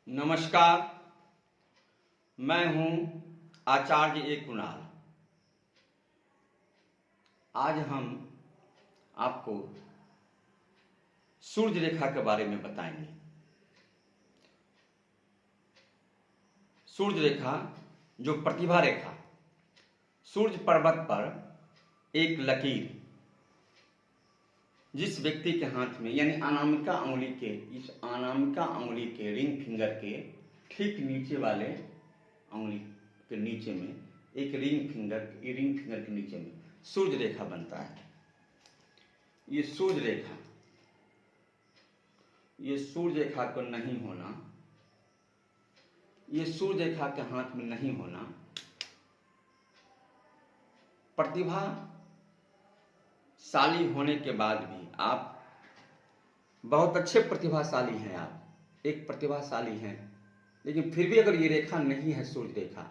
नमस्कार। मैं हूं आचार्य ए कुणाल। आज हम आपको सूर्य रेखा के बारे में बताएंगे। सूर्य रेखा जो प्रतिभा रेखा, सूर्य पर्वत पर एक लकीर जिस व्यक्ति के हाथ में यानी अनामिका अंगुली के, इस अनामिका अंगुली के रिंग फिंगर के ठीक नीचे वाले अंगुली के नीचे में एक रिंग फिंगर के नीचे में सूर्य रेखा बनता है। ये सूर्य रेखा को नहीं होना, ये सूर्य रेखा के हाथ में नहीं होना, प्रतिभाशाली होने के बाद भी आप बहुत अच्छे प्रतिभाशाली हैं, आप एक प्रतिभाशाली हैं, लेकिन फिर भी अगर ये रेखा नहीं है सूर्य रेखा,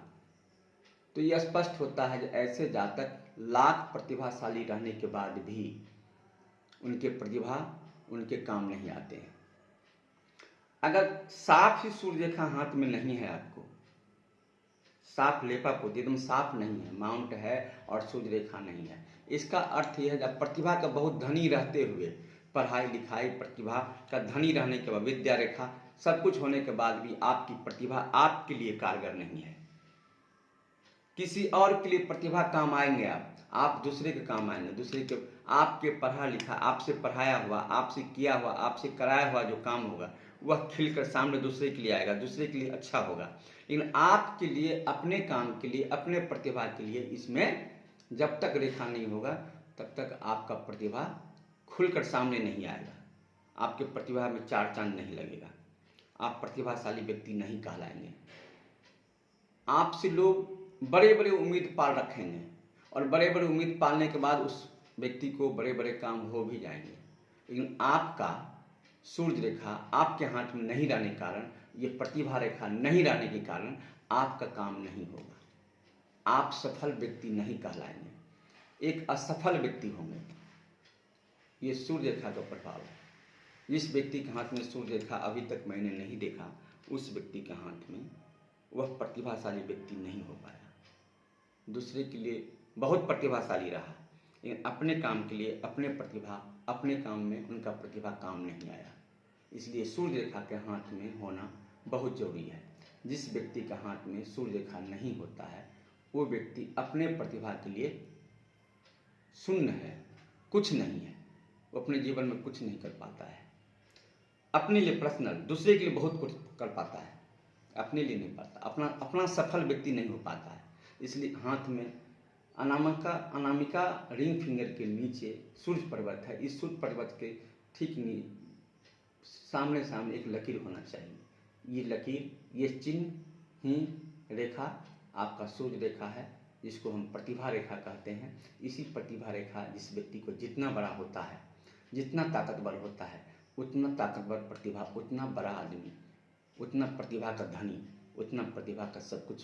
तो ये स्पष्ट होता है कि ऐसे जातक लाख प्रतिभाशाली रहने के बाद भी उनके प्रतिभा उनके काम नहीं आते हैं। अगर साफ ही सूर्य रेखा हाथ में नहीं है, आपको साफ लेपा पोती एकदम साफ नहीं है, माउंट है और सूर्य रेखा नहीं है, इसका अर्थ यह है कि प्रतिभा का बहुत धनी रहते हुए, पढ़ाई लिखाई प्रतिभा का धनी रहने के बाद, विद्या रेखा सब कुछ होने के बाद भी आपकी प्रतिभा आपके लिए कारगर नहीं है। किसी और के लिए प्रतिभा काम आएंगे, आप दूसरे के काम आएंगे, दूसरे के आपके पढ़ा लिखा, आपसे पढ़ाया हुआ, आपसे किया हुआ, आपसे कराया हुआ जो काम होगा वह खिलकर सामने दूसरे के लिए आएगा, दूसरे के लिए अच्छा होगा। लेकिन आपके लिए, अपने काम के लिए, अपने प्रतिभा के लिए इसमें जब तक रेखा नहीं होगा तब तक आपका प्रतिभा खुलकर सामने नहीं आएगा, आपके प्रतिभा में चार चांद नहीं लगेगा, आप प्रतिभाशाली व्यक्ति नहीं कहलाएंगे। आपसे लोग बड़े बड़े उम्मीद पाल रखेंगे और बड़े बड़े उम्मीद पालने के बाद उस व्यक्ति को बड़े बड़े काम हो भी जाएंगे, लेकिन आपका सूर्य रेखा आपके हाथ में नहीं रहने के कारण, ये प्रतिभा रेखा नहीं रहने के कारण आपका काम नहीं होगा, आप सफल व्यक्ति नहीं कहलाएंगे, एक असफल व्यक्ति होंगे। ये सूर्य रेखा का प्रभाव है। जिस व्यक्ति के हाथ में सूर्य रेखा अभी तक मैंने नहीं देखा, उस व्यक्ति के हाथ में वह प्रतिभाशाली व्यक्ति नहीं हो पाया। दूसरे के लिए बहुत प्रतिभाशाली रहा, लेकिन अपने काम के लिए, अपने प्रतिभा, अपने काम में उनका प्रतिभा काम नहीं आया। इसलिए सूर्य रेखा के हाथ में होना बहुत जरूरी है। जिस व्यक्ति के हाथ में सूर्य रेखा नहीं होता है, वो व्यक्ति अपने प्रतिभा के लिए शून्य है, कुछ नहीं है, वो अपने जीवन में कुछ नहीं कर पाता है। अपने लिए पर्सनल, दूसरे के लिए बहुत कुछ कर पाता है, अपने लिए नहीं पाता, अपना सफल व्यक्ति नहीं हो पाता है। इसलिए हाथ में अनामिका रिंग फिंगर के नीचे सूर्य पर्वत है, इस सूर्य पर्वत के ठीक सामने एक लकीर होना चाहिए। ये लकीर, ये चिन्ह ही रेखा आपका सूर्य रेखा है, जिसको हम प्रतिभा रेखा कहते हैं। इसी प्रतिभा रेखा जिस व्यक्ति को जितना बड़ा होता है, जितना ताकतवर होता है, उतना ताकतवर प्रतिभा, उतना बड़ा आदमी, उतना प्रतिभा का धनी, उतना प्रतिभा का सब कुछ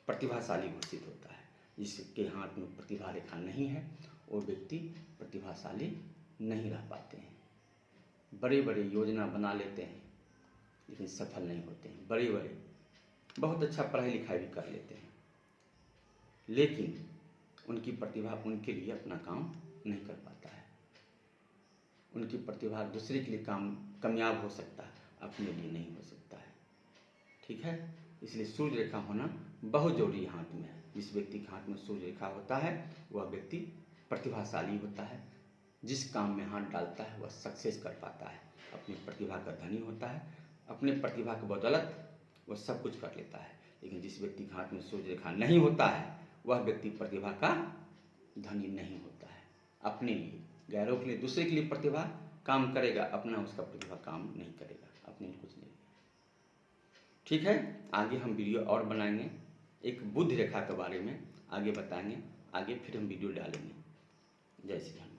प्रतिभाशाली घोषित होता है। जिसके हाथ में प्रतिभा रेखा नहीं है, वो व्यक्ति प्रतिभाशाली नहीं रह पाते हैं। बड़े बड़े योजना बना लेते हैं लेकिन सफल नहीं होते हैं, बड़े बहुत अच्छा पढ़ाई लिखाई भी कर लेते हैं, लेकिन उनकी प्रतिभा उनके लिए अपना काम नहीं कर पाता है। उनकी प्रतिभा दूसरे के लिए कामयाब हो सकता है, अपने लिए नहीं हो सकता है। ठीक है, इसलिए सूर्य रेखा होना बहुत जरूरी हाथ में है। जिस व्यक्ति के हाथ में सूर्य रेखा होता है वह व्यक्ति प्रतिभाशाली होता है, जिस काम में हाथ डालता है वह सक्सेस कर पाता है, अपनी प्रतिभा का धनी होता है, अपने प्रतिभा की बदौलत वह सब कुछ कर लेता है। लेकिन जिस व्यक्ति के हाथ में सूर्य रेखा नहीं होता है वह व्यक्ति प्रतिभा का धनी नहीं होता है। अपने लिए, गैरों के लिए, दूसरे के लिए प्रतिभा काम करेगा, अपना उसका प्रतिभा काम नहीं करेगा, अपने लिए कुछ नहीं। ठीक है, आगे हम वीडियो और बनाएंगे, एक बुध रेखा के बारे में आगे बताएंगे, आगे फिर हम वीडियो डालेंगे। जय श्री राम।